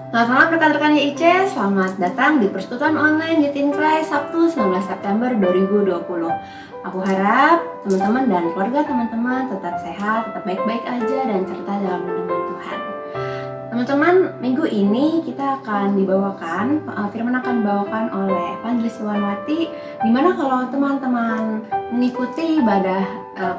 Selamat malam rekan-rekan YIC, selamat datang di Persekutuan Online Youth in Christ Sabtu 19 September 2020. Aku harap teman-teman dan keluarga teman-teman tetap sehat, tetap baik-baik aja dan serta dalam lindungan Tuhan. Teman-teman, minggu ini kita akan firman akan dibawakan oleh Evangelis Iwanwati, dimana kalau teman-teman mengikuti ibadah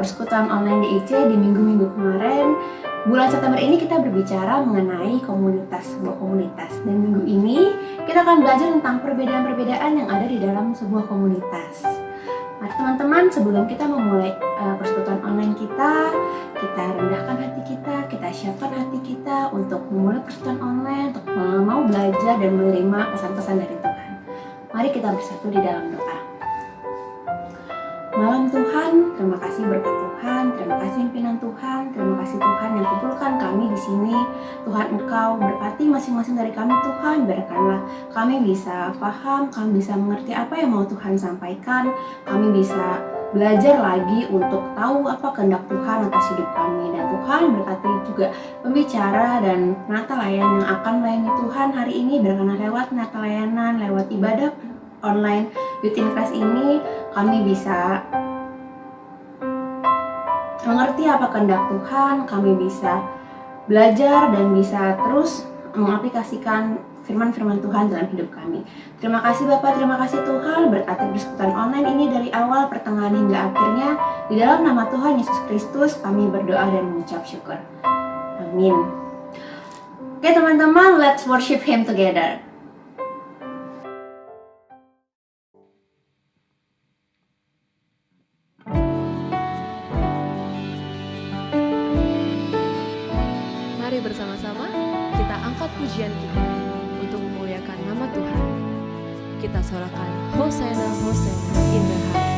Persekutuan Online YIC di minggu-minggu kemarin, bulan September ini kita berbicara mengenai sebuah komunitas. Dan minggu ini kita akan belajar tentang perbedaan-perbedaan yang ada di dalam sebuah komunitas. Mari teman-teman, sebelum kita memulai persekutuan online kita rendahkan hati kita siapkan hati kita untuk memulai persekutuan online, untuk mau belajar dan menerima pesan-pesan dari Tuhan. Mari kita bersatu di dalam doa. Malam Tuhan, terima kasih berkat Tuhan, terima kasih pimpinan Tuhan, terima kasih Tuhan yang kumpulkan kami di sini. Tuhan, Engkau berkati masing-masing dari kami Tuhan, biarkanlah kami bisa paham, kami bisa mengerti apa yang mau Tuhan sampaikan, kami bisa belajar lagi untuk tahu apa kehendak Tuhan atas hidup kami. Dan Tuhan berkati juga pembicara dan penata layanan yang akan melayani Tuhan hari ini, biarkanlah lewat penata layanan, lewat ibadah online Youth in Christ ini kami bisa mengerti apa kehendak Tuhan, kami bisa belajar dan bisa terus mengaplikasikan firman-firman Tuhan dalam hidup kami. Terima kasih Bapak, terima kasih Tuhan, berkati persekutuan online ini dari awal, pertengahan hingga akhirnya. Di dalam nama Tuhan Yesus Kristus kami berdoa dan mengucap syukur. Amin. Oke teman-teman, let's worship Him together. Mari bersama-sama kita angkat pujian kita untuk memuliakan nama Tuhan. Kita sorakan Hosana, Hosana in the highest.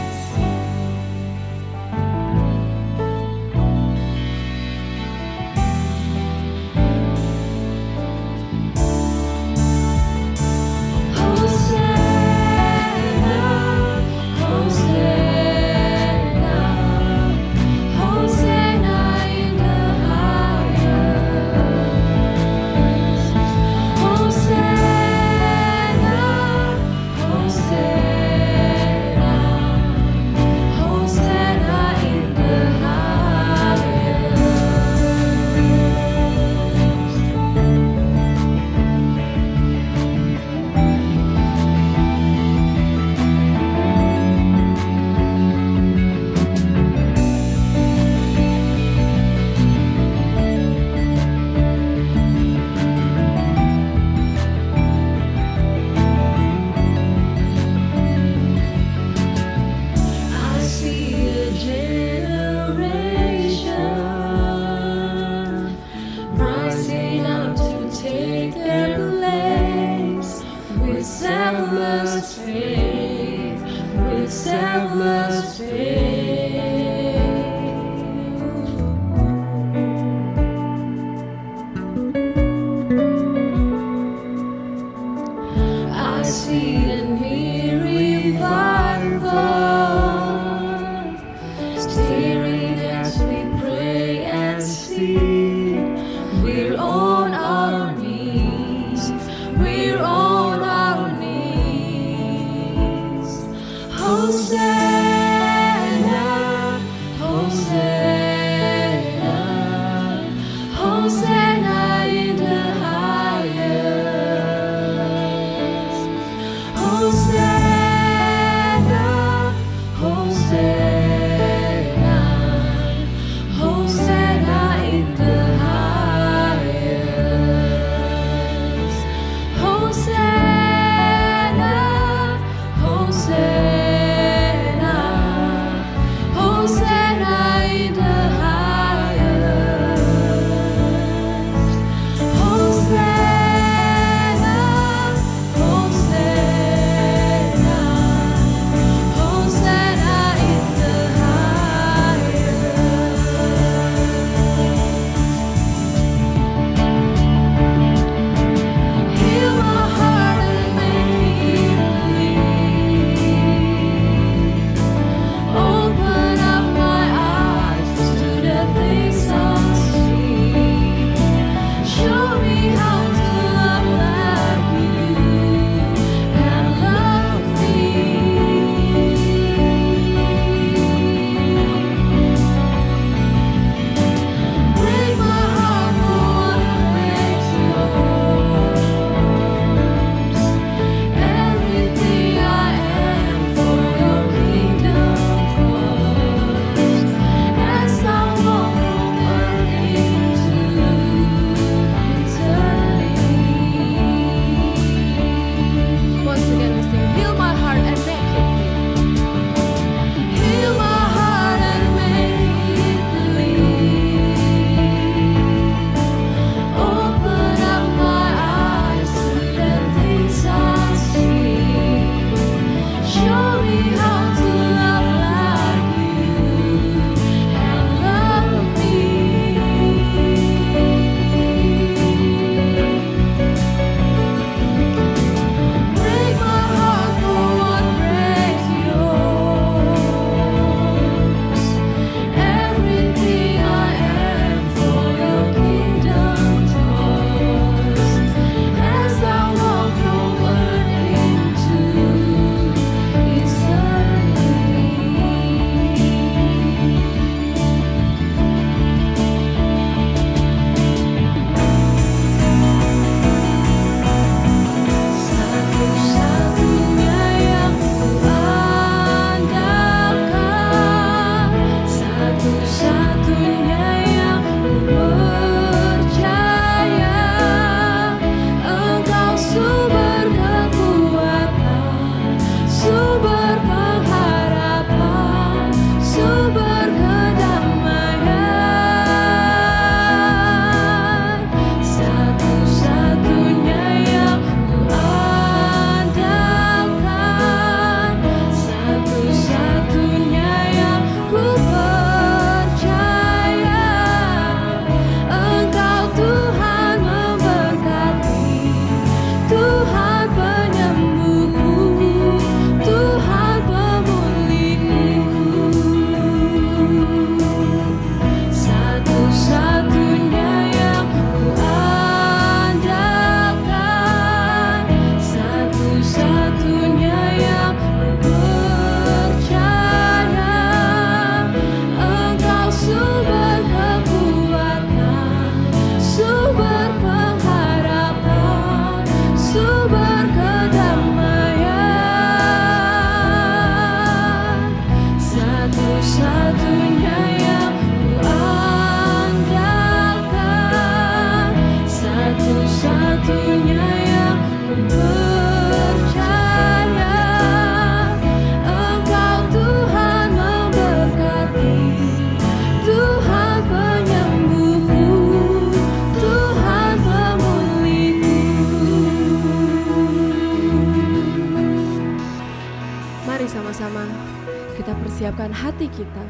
persiapkan hati kita.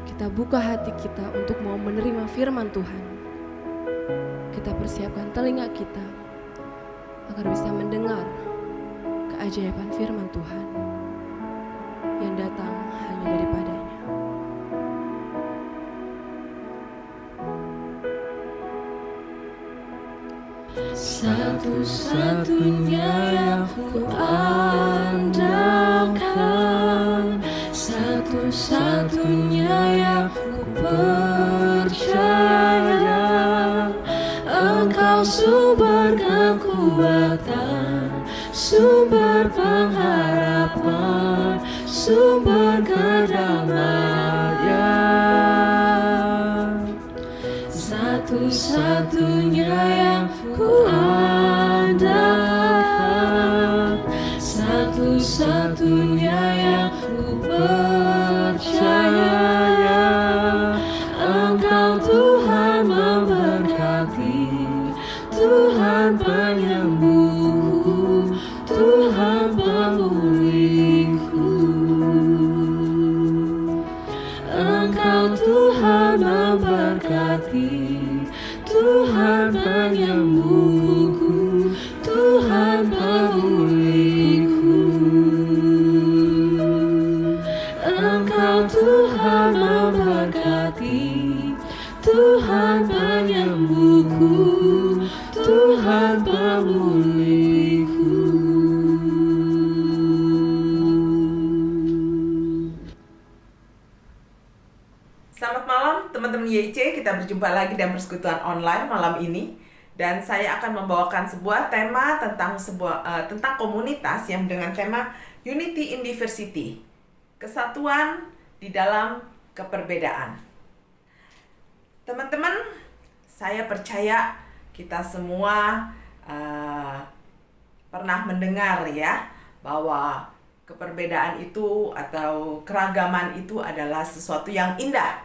Kita buka hati kita untuk mau menerima firman Tuhan. Kita persiapkan telinga kita agar bisa mendengar keajaiban firman Tuhan yang datang hanya daripadanya. Satu-satunya yang ku andalkan, satu-satunya yang ku percaya. Engkau sumber kekuatan, sumber pengharapan, sumber kedamaian. Satu-satunya yang ku andalkan, satu-satunya yang ku percaya. Engkau Tuhan memberkati, Tuhan penyembuhku, Tuhan pemulihku. Engkau Tuhan memberkati, Tuhan penyembuhku, Tuhan pemulihku. Engkau Tuhan memberkati, Tuhan penyembuhku, Tuhan pemulihku. Selamat malam teman-teman YC, kita berjumpa lagi dalam persekutuan online malam ini. Dan saya akan membawakan sebuah tema tentang komunitas yang dengan tema Unity in Diversity. Kesatuan di dalam keperbedaan. Teman-teman, saya percaya kita semua pernah mendengar ya bahwa keperbedaan itu atau keragaman itu adalah sesuatu yang indah.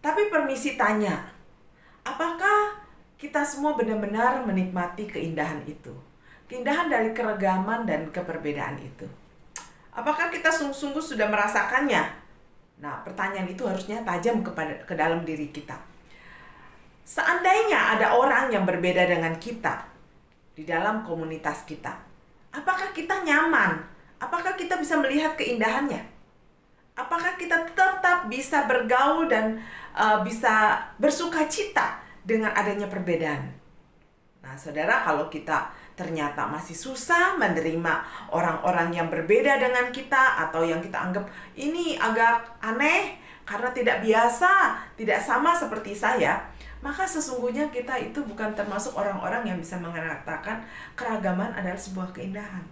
Tapi permisi tanya, apakah kita semua benar-benar menikmati keindahan itu? Keindahan dari keragaman dan keperbedaan itu. Apakah kita sungguh-sungguh sudah merasakannya? Nah, pertanyaan itu harusnya tajam ke dalam diri kita. Seandainya ada orang yang berbeda dengan kita di dalam komunitas kita, apakah kita nyaman? Apakah kita bisa melihat keindahannya? Apakah kita tetap bisa bergaul dan bisa bersukacita dengan adanya perbedaan? Nah, saudara, kalau kita ternyata masih susah menerima orang-orang yang berbeda dengan kita atau yang kita anggap ini agak aneh karena tidak biasa, tidak sama seperti saya, maka sesungguhnya kita itu bukan termasuk orang-orang yang bisa mengatakan keragaman adalah sebuah keindahan.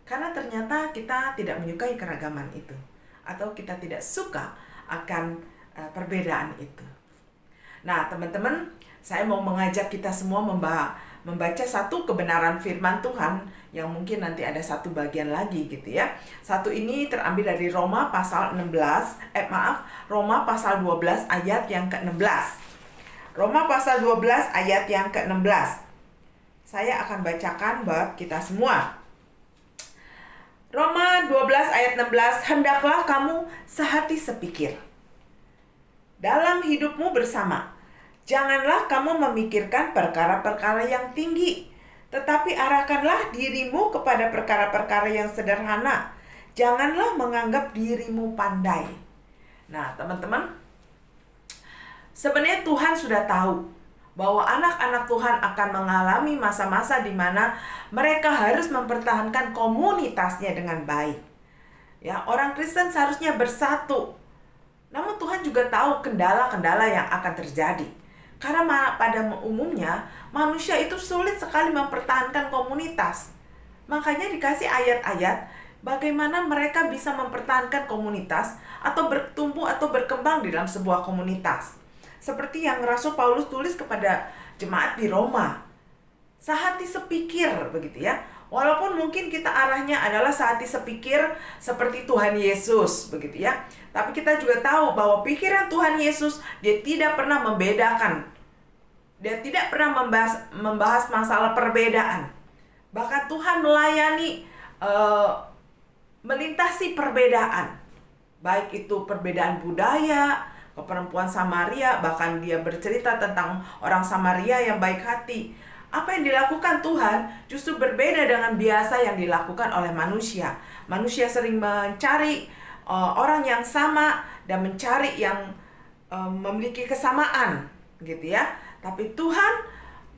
Karena ternyata kita tidak menyukai keragaman itu, atau kita tidak suka akan perbedaan itu. Nah, teman-teman, saya mau mengajak kita semua membaca satu kebenaran firman Tuhan yang mungkin nanti ada satu bagian lagi gitu ya. Satu ini terambil dari Roma pasal 12 ayat yang ke-16. Roma pasal 12 ayat yang ke-16. Saya akan bacakan buat kita semua. Roma 12 ayat 16, hendaklah kamu sehati sepikir dalam hidupmu bersama. Janganlah kamu memikirkan perkara-perkara yang tinggi, tetapi arahkanlah dirimu kepada perkara-perkara yang sederhana. Janganlah menganggap dirimu pandai. Nah, teman-teman, sebenarnya Tuhan sudah tahu bahwa anak-anak Tuhan akan mengalami masa-masa di mana mereka harus mempertahankan komunitasnya dengan baik. Ya, orang Kristen seharusnya bersatu. Namun Tuhan juga tahu kendala-kendala yang akan terjadi. Karena pada umumnya manusia itu sulit sekali mempertahankan komunitas. Makanya dikasih ayat-ayat bagaimana mereka bisa mempertahankan komunitas atau bertumbuh atau berkembang di dalam sebuah komunitas. Seperti yang Rasul Paulus tulis kepada jemaat di Roma. Sehati sepikir begitu ya. Walaupun mungkin kita arahnya adalah sehati sepikir seperti Tuhan Yesus begitu ya. Tapi kita juga tahu bahwa pikiran Tuhan Yesus dia tidak pernah membedakan. Dia tidak pernah membahas masalah perbedaan. Bahkan Tuhan melayani melintasi perbedaan. Baik itu perbedaan budaya, ke perempuan Samaria, bahkan dia bercerita tentang orang Samaria yang baik hati. Apa yang dilakukan Tuhan justru berbeda dengan biasa yang dilakukan oleh manusia. Manusia sering mencari orang yang sama dan mencari yang memiliki kesamaan, gitu ya. Tapi Tuhan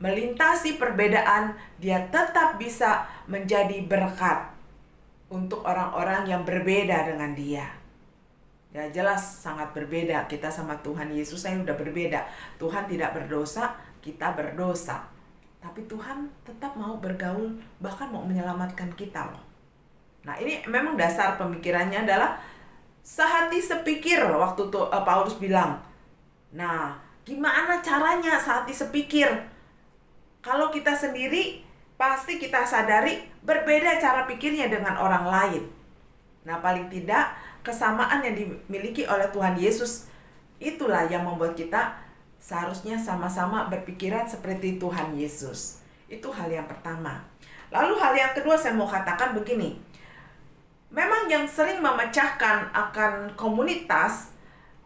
melintasi perbedaan, dia tetap bisa menjadi berkat untuk orang-orang yang berbeda dengan dia. Ya jelas sangat berbeda kita sama Tuhan Yesus, saya udah berbeda. Tuhan tidak berdosa, kita berdosa. Tapi Tuhan tetap mau bergaul, bahkan mau menyelamatkan kita loh. Nah ini memang dasar pemikirannya adalah sehati sepikir waktu Paulus bilang. Nah, gimana caranya sehati sepikir? Kalau kita sendiri, pasti kita sadari berbeda cara pikirnya dengan orang lain. Nah, paling tidak kesamaan yang dimiliki oleh Tuhan Yesus itulah yang membuat kita seharusnya sama-sama berpikiran seperti Tuhan Yesus. Itu hal yang pertama. Lalu hal yang kedua saya mau katakan begini. Memang yang sering memecahkan akan komunitas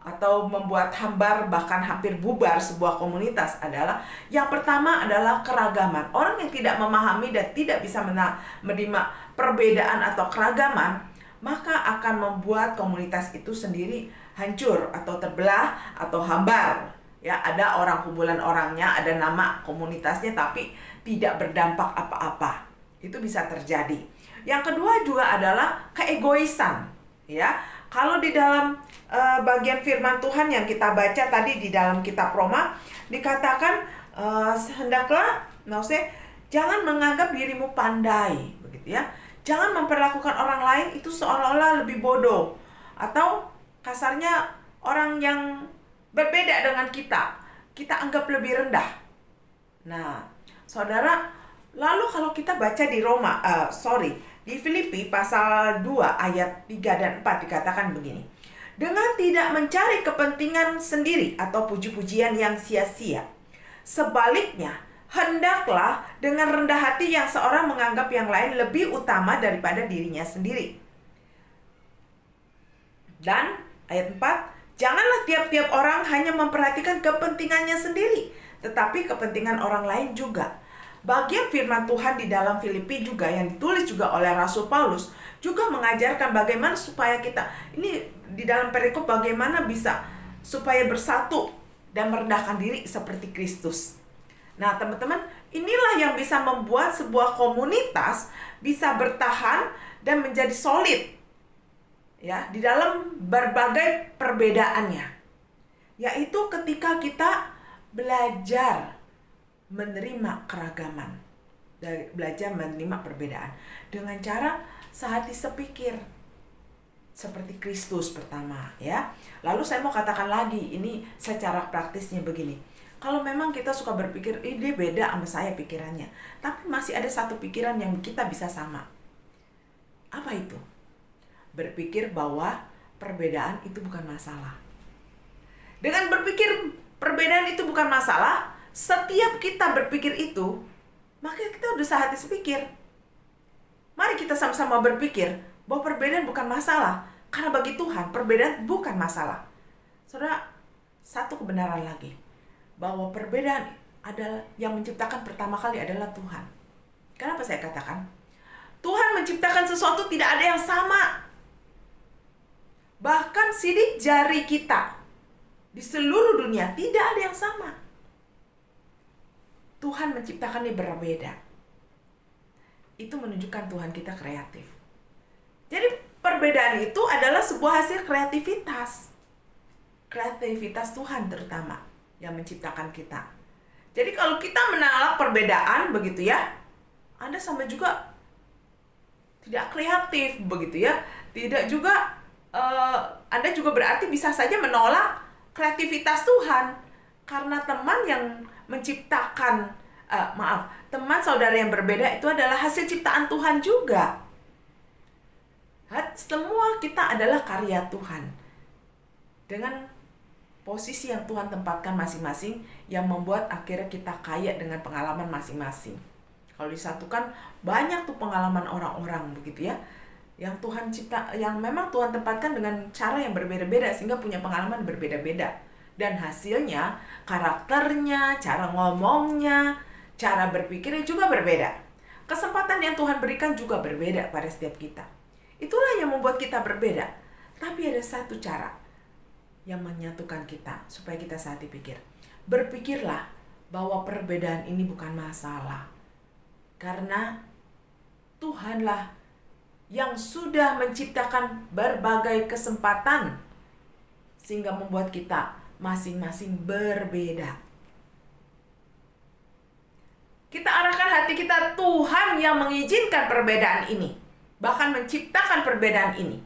atau membuat hambar bahkan hampir bubar sebuah komunitas adalah yang pertama adalah keragaman. Orang yang tidak memahami dan tidak bisa menerima perbedaan atau keragaman, maka akan membuat komunitas itu sendiri hancur atau terbelah atau hambar. Ya, ada orang kumpulan orangnya, ada nama komunitasnya tapi tidak berdampak apa-apa. Itu bisa terjadi. Yang kedua juga adalah keegoisan, ya. Kalau di dalam bagian firman Tuhan yang kita baca tadi di dalam kitab Roma dikatakan hendaklah, maksudnya jangan menganggap dirimu pandai, begitu ya. Jangan memperlakukan orang lain itu seolah-olah lebih bodoh atau kasarnya orang yang berbeda dengan kita anggap lebih rendah. Nah, saudara, lalu kalau kita baca di di Filipi pasal 2 ayat 3 dan 4 dikatakan begini. Dengan tidak mencari kepentingan sendiri atau puji-pujian yang sia-sia. Sebaliknya, hendaklah dengan rendah hati yang seorang menganggap yang lain lebih utama daripada dirinya sendiri. Dan ayat 4, janganlah tiap-tiap orang hanya memperhatikan kepentingannya sendiri, tetapi kepentingan orang lain juga. Bagian firman Tuhan di dalam Filipi juga yang ditulis juga oleh Rasul Paulus juga mengajarkan bagaimana supaya kita ini di dalam perikop bagaimana bisa supaya bersatu dan merendahkan diri seperti Kristus. Nah, teman-teman, inilah yang bisa membuat sebuah komunitas bisa bertahan dan menjadi solid ya di dalam berbagai perbedaannya. Yaitu ketika kita belajar menerima keragaman, belajar menerima perbedaan dengan cara sehati sepikir seperti Kristus pertama ya. Lalu saya mau katakan lagi ini secara praktisnya begini. Kalau memang kita suka berpikir dia beda sama saya pikirannya, tapi masih ada satu pikiran yang kita bisa sama. Apa itu? Berpikir bahwa perbedaan itu bukan masalah. Dengan berpikir perbedaan itu bukan masalah, setiap kita berpikir itu, maka kita udah sehati sepikir. Mari kita sama-sama berpikir bahwa perbedaan bukan masalah. Karena bagi Tuhan, perbedaan bukan masalah. Saudara, satu kebenaran lagi. Bahwa perbedaan adalah yang menciptakan pertama kali adalah Tuhan. Kenapa saya katakan? Tuhan menciptakan sesuatu tidak ada yang sama. Bahkan sidik jari kita di seluruh dunia tidak ada yang sama. Tuhan menciptakannya berbeda. Itu menunjukkan Tuhan kita kreatif. Jadi perbedaan itu adalah sebuah hasil kreativitas. Kreativitas Tuhan terutama yang menciptakan kita. Jadi kalau kita menolak perbedaan begitu ya, Anda sama juga tidak kreatif begitu ya. Tidak juga Anda juga berarti bisa saja menolak kreativitas Tuhan. Karena teman yang menciptakan, teman saudara yang berbeda itu adalah hasil ciptaan Tuhan juga. Semua kita adalah karya Tuhan. Dengan posisi yang Tuhan tempatkan masing-masing yang membuat akhirnya kita kaya dengan pengalaman masing-masing. Kalau disatukan banyak tuh pengalaman orang-orang begitu ya. yang Tuhan cipta, yang memang Tuhan tempatkan dengan cara yang berbeda-beda sehingga punya pengalaman berbeda-beda. Dan hasilnya, karakternya, cara ngomongnya, cara berpikirnya juga berbeda. Kesempatan yang Tuhan berikan juga berbeda pada setiap kita. Itulah yang membuat kita berbeda. Tapi ada satu cara yang menyatukan kita supaya kita saat dipikir. Berpikirlah bahwa perbedaan ini bukan masalah. Karena Tuhanlah yang sudah menciptakan berbagai kesempatan sehingga membuat kita masing-masing berbeda. Kita arahkan hati kita, Tuhan yang mengizinkan perbedaan ini, bahkan menciptakan perbedaan ini.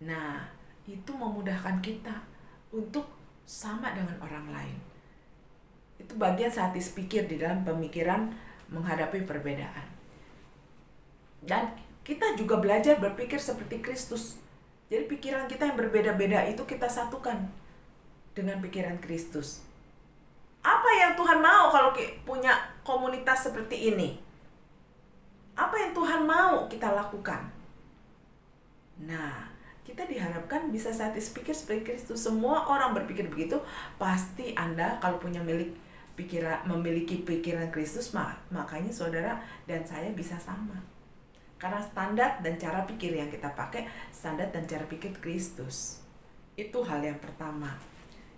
Nah, itu memudahkan kita untuk sama dengan orang lain. Itu bagian saat dipikir di dalam pemikiran menghadapi perbedaan. Dan kita juga belajar berpikir seperti Kristus. Jadi pikiran kita yang berbeda-beda itu kita satukan dengan pikiran Kristus. Apa yang Tuhan mau kalau punya komunitas seperti ini? Apa yang Tuhan mau kita lakukan? Nah, kita diharapkan bisa saat dipikir seperti Kristus. Semua orang berpikir begitu. Pasti Anda kalau memiliki pikiran Kristus, makanya saudara dan saya bisa sama. Karena standar dan cara pikir yang kita pakai, standar dan cara pikir Kristus. Itu hal yang pertama.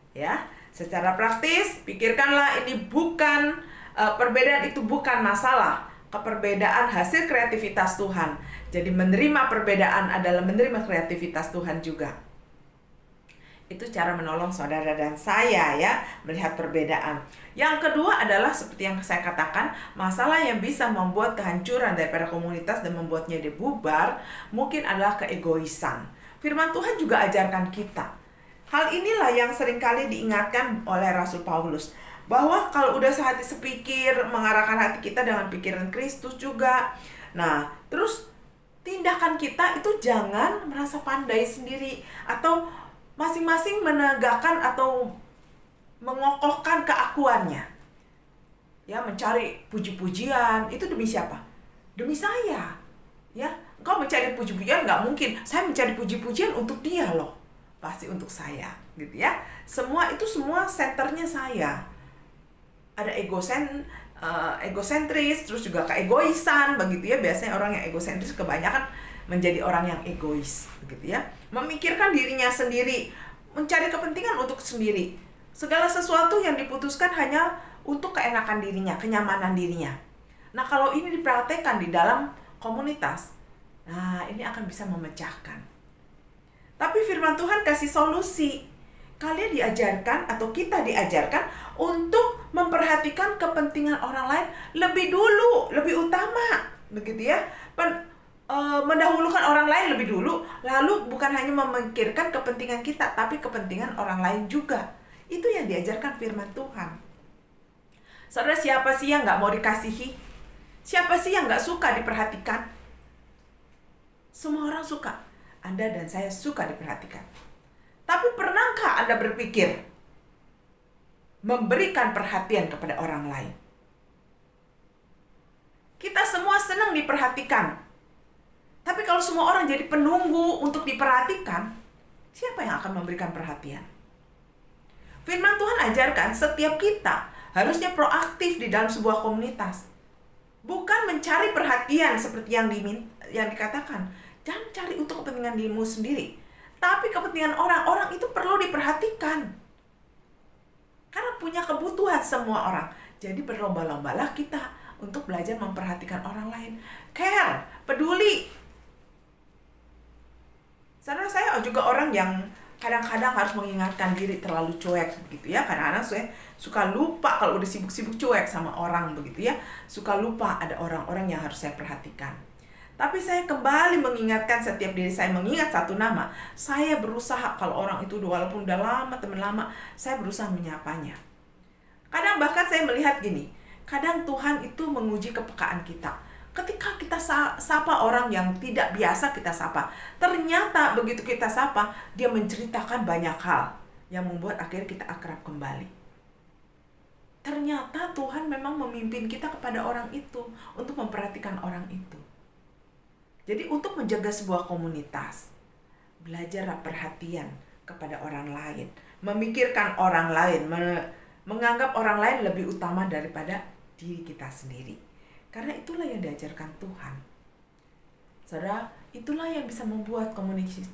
Ya, secara praktis, pikirkanlah ini bukan perbedaan itu bukan masalah. Keperbedaan hasil kreativitas Tuhan. Jadi menerima perbedaan adalah menerima kreativitas Tuhan juga. Itu cara menolong saudara dan saya ya, melihat perbedaan. Yang kedua adalah seperti yang saya katakan, masalah yang bisa membuat kehancuran daripada komunitas dan membuatnya bubar, mungkin adalah keegoisan. Firman Tuhan juga ajarkan kita. Hal inilah yang seringkali diingatkan oleh Rasul Paulus. Bahwa kalau udah sehati sepikir, mengarahkan hati kita dengan pikiran Kristus juga. Nah, terus tindakan kita itu jangan merasa pandai sendiri. Atau masing-masing menegakkan atau mengokohkan keakuannya. Ya, mencari puji-pujian. Itu demi siapa? Demi saya. Ya, engkau mencari puji-pujian nggak mungkin. Saya mencari puji-pujian untuk dia loh. Pasti untuk saya. Gitu ya. Semua senternya saya. Ada egosentris, terus juga keegoisan, begitu ya. Biasanya orang yang egosentris kebanyakan menjadi orang yang egois, begitu ya. Memikirkan dirinya sendiri, mencari kepentingan untuk sendiri. Segala sesuatu yang diputuskan hanya untuk keenakan dirinya, kenyamanan dirinya. Nah, kalau ini dipraktekkan di dalam komunitas, nah ini akan bisa memecahkan. Tapi firman Tuhan kasih solusi. Kalian diajarkan atau kita diajarkan untuk memperhatikan kepentingan orang lain lebih dulu, lebih utama, begitu ya. Mendahulukan orang lain lebih dulu, lalu bukan hanya memikirkan kepentingan kita, tapi kepentingan orang lain juga. Itu yang diajarkan firman Tuhan. Saudara, siapa sih yang nggak mau dikasihi? Siapa sih yang nggak suka diperhatikan? Semua orang suka. Anda dan saya suka diperhatikan. Tapi pernahkah Anda berpikir memberikan perhatian kepada orang lain? Kita semua senang diperhatikan. Tapi kalau semua orang jadi penunggu untuk diperhatikan, siapa yang akan memberikan perhatian? Firman Tuhan ajarkan setiap kita harusnya proaktif di dalam sebuah komunitas. Bukan mencari perhatian seperti yang dikatakan. Jangan cari untuk kepentingan dirimu sendiri. Tapi kepentingan orang itu perlu diperhatikan. Karena punya kebutuhan semua orang. Jadi berlomba-lombalah kita untuk belajar memperhatikan orang lain. Care, peduli. Saudara, saya juga orang yang kadang-kadang harus mengingatkan diri terlalu cuek gitu ya. Kadang-kadang saya suka lupa kalau udah sibuk-sibuk cuek sama orang begitu ya. Suka lupa ada orang-orang yang harus saya perhatikan. Tapi saya kembali mengingatkan setiap diri saya mengingat satu nama. Saya berusaha kalau orang itu walaupun udah lama, teman lama, saya berusaha menyapanya. Kadang bahkan saya melihat gini, kadang Tuhan itu menguji kepekaan kita. Ketika kita sapa orang yang tidak biasa kita sapa, ternyata begitu kita sapa, dia menceritakan banyak hal yang membuat akhirnya kita akrab kembali. Ternyata Tuhan memang memimpin kita kepada orang itu untuk memperhatikan orang itu. Jadi untuk menjaga sebuah komunitas, belajarlah perhatian kepada orang lain, memikirkan orang lain, menganggap orang lain lebih utama daripada diri kita sendiri. Karena itulah yang diajarkan Tuhan. Saudara, itulah yang bisa membuat komunitas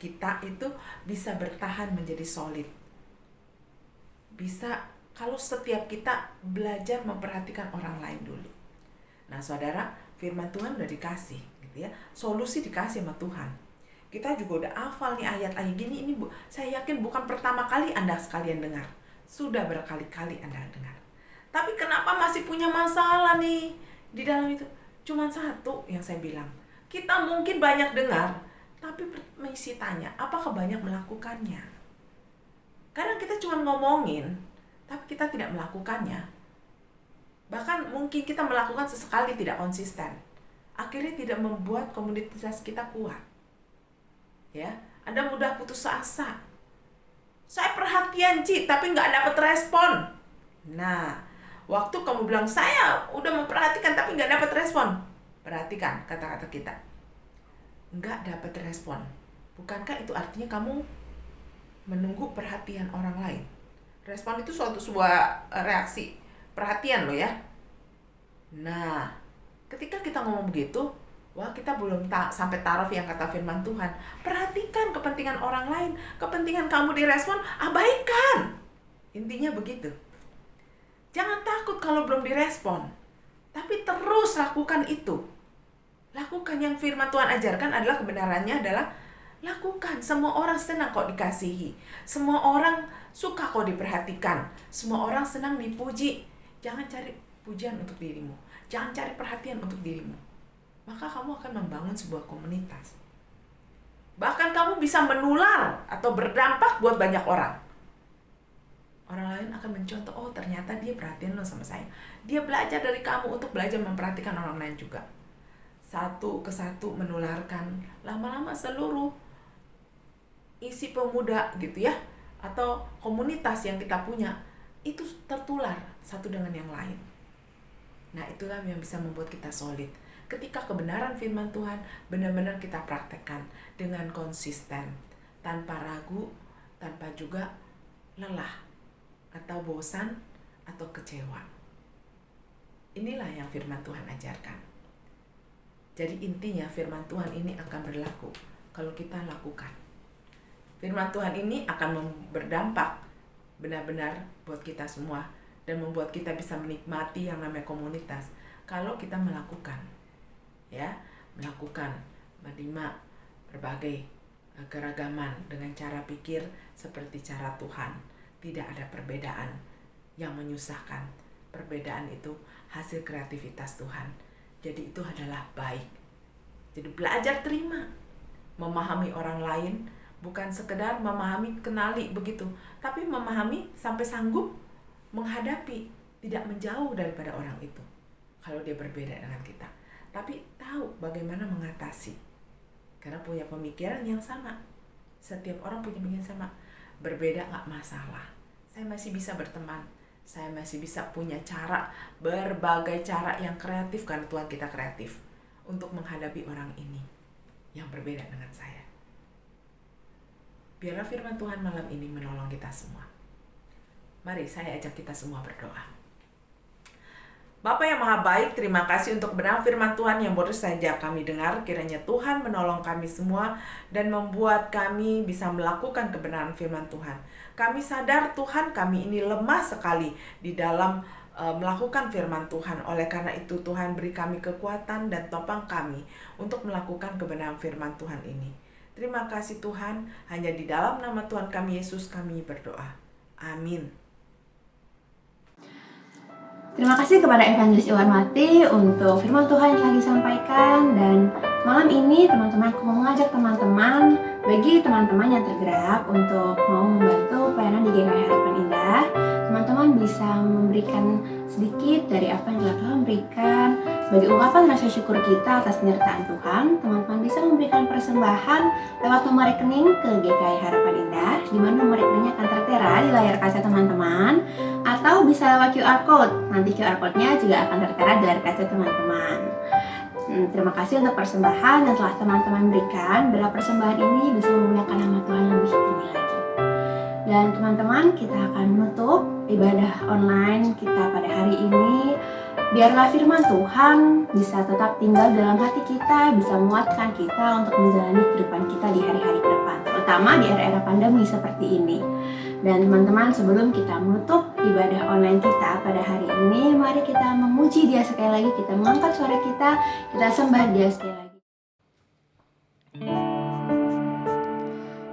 kita itu bisa bertahan menjadi solid. Bisa kalau setiap kita belajar memperhatikan orang lain dulu. Nah, saudara, firman Tuhan udah dikasih, gitu ya. Solusi dikasih sama Tuhan. Kita juga udah hafal nih ayat-ayat gini. Ini saya yakin bukan pertama kali Anda sekalian dengar. Sudah berkali-kali Anda dengar. Tapi kenapa masih punya masalah nih di dalam itu? Cuman satu yang saya bilang. Kita mungkin banyak dengar, tapi mesti tanya, apakah banyak melakukannya? Kadang kita cuma ngomongin, tapi kita tidak melakukannya. Bahkan mungkin kita melakukan sesekali tidak konsisten. Akhirnya tidak membuat komunitas kita kuat. Ya, Anda mudah putus asa. Saya perhatian, Ci, tapi nggak dapat respon. Nah, waktu kamu bilang, saya udah memperhatikan tapi nggak dapat respon. Perhatikan kata-kata kita. Nggak dapat respon. Bukankah itu artinya kamu menunggu perhatian orang lain? Respon itu sebuah reaksi. Perhatian loh ya. Nah, ketika kita ngomong begitu, wah kita belum sampai taraf yang kata firman Tuhan. Perhatikan kepentingan orang lain. Kepentingan kamu direspon, abaikan. Intinya begitu. Jangan takut kalau belum direspon. Tapi terus lakukan itu. Lakukan yang firman Tuhan ajarkan adalah kebenarannya adalah lakukan. Semua orang senang kok dikasihi. Semua orang suka kok diperhatikan. Semua orang senang dipuji. Jangan cari pujian untuk dirimu. Jangan cari perhatian untuk dirimu. Maka kamu akan membangun sebuah komunitas. Bahkan kamu bisa menular atau berdampak buat banyak orang. Orang lain akan mencontoh, oh ternyata dia perhatian loh sama saya. Dia belajar dari kamu untuk belajar memperhatikan orang lain juga. Satu ke satu menularkan. Lama-lama seluruh isi pemuda gitu ya. Atau komunitas yang kita punya. Itu tertular satu dengan yang lain. Nah, itulah yang bisa membuat kita solid. Ketika kebenaran firman Tuhan benar-benar kita praktekkan dengan konsisten, tanpa ragu, tanpa juga lelah, atau bosan, atau kecewa. Inilah yang firman Tuhan ajarkan. Jadi intinya firman Tuhan ini akan berlaku kalau kita lakukan. Firman Tuhan ini akan berdampak benar-benar buat kita semua dan membuat kita bisa menikmati yang namanya komunitas kalau kita melakukan, ya, melakukan menerima berbagai keragaman dengan cara pikir seperti cara Tuhan. Tidak ada perbedaan yang menyusahkan. Perbedaan itu hasil kreativitas Tuhan. Jadi itu adalah baik. Jadi belajar terima, memahami orang lain. Bukan sekedar memahami, kenali begitu. Tapi memahami sampai sanggup menghadapi. Tidak menjauh daripada orang itu. Kalau dia berbeda dengan kita. Tapi tahu bagaimana mengatasi. Karena punya pemikiran yang sama. Setiap orang punya pemikiran sama. Berbeda gak masalah. Saya masih bisa berteman. Saya masih bisa punya cara. Berbagai cara yang kreatif. Karena Tuhan kita kreatif. Untuk menghadapi orang ini. Yang berbeda dengan saya. Biarlah firman Tuhan malam ini menolong kita semua. Mari saya ajak kita semua berdoa. Bapa yang maha baik, terima kasih untuk kebenaran firman Tuhan yang baru saja kami dengar. Kiranya Tuhan menolong kami semua dan membuat kami bisa melakukan kebenaran firman Tuhan. Kami sadar Tuhan kami ini lemah sekali di dalam melakukan firman Tuhan. Oleh karena itu Tuhan beri kami kekuatan dan topang kami untuk melakukan kebenaran firman Tuhan ini. Terima kasih Tuhan, hanya di dalam nama Tuhan kami Yesus kami berdoa. Amin. Terima kasih kepada Evangelis Iwan Mati untuk firman Tuhan yang telah disampaikan. Dan malam ini teman-teman, aku mau mengajak teman-teman, bagi teman-teman yang tergerak untuk mau membantu pelayanan di GKI Harapan Indah, teman-teman bisa memberikan sedikit dari apa yang telah Tuhan berikan. Sebagai ungkapan rasa syukur kita atas penyertaan Tuhan, teman-teman bisa memberikan persembahan lewat nomor rekening ke GKI Harapan Indah, di mana nomor rekeningnya akan tertera di layar kaca teman-teman, atau bisa lewat QR Code. Nanti QR Code-nya juga akan tertera di layar kaca teman-teman. Dan terima kasih untuk persembahan yang telah teman-teman berikan. Bila persembahan ini bisa memuliakan nama Tuhan lebih tinggi lagi. Dan teman-teman, kita akan menutup ibadah online kita pada hari ini. Biarlah firman Tuhan bisa tetap tinggal dalam hati kita, bisa menguatkan kita untuk menjalani kehidupan kita di hari-hari ke depan, terutama di era-era pandemi seperti ini. Dan teman-teman, sebelum kita menutup ibadah online kita pada hari ini, mari kita memuji Dia sekali lagi, kita mengangkat suara kita sembah Dia sekali lagi.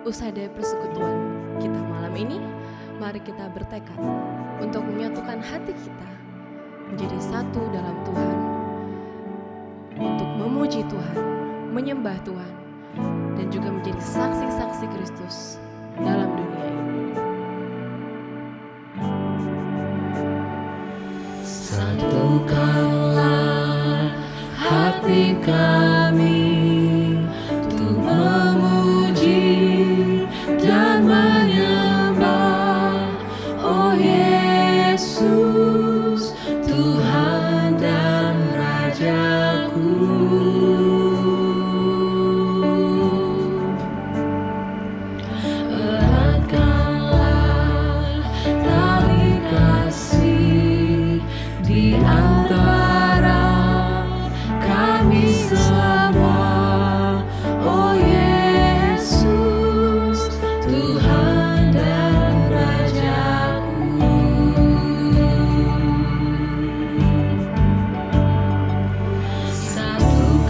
Usai dari persekutuan kita malam ini, mari kita bertekad untuk menyatukan hati kita menjadi satu dalam Tuhan, untuk memuji Tuhan, menyembah Tuhan, dan juga menjadi saksi-saksi Kristus dalam dunia ini. Satukanlah hati kami untuk memuji dan menyembah, oh Yesus, Tuhan dan Rajaku. Eratkanlah tali kasih di antara kami semua, oh Yesus, Tuhan dan Rajaku. Satu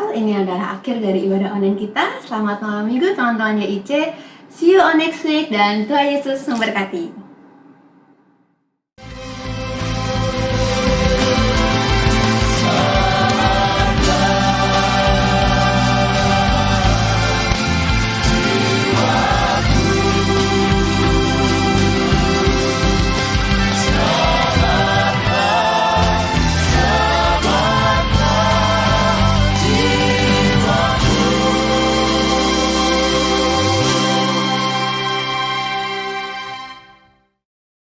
Natal, ini adalah akhir dari ibadah online kita. Selamat malam minggu teman-teman YIC. See you on next week dan Tuhan Yesus memberkati.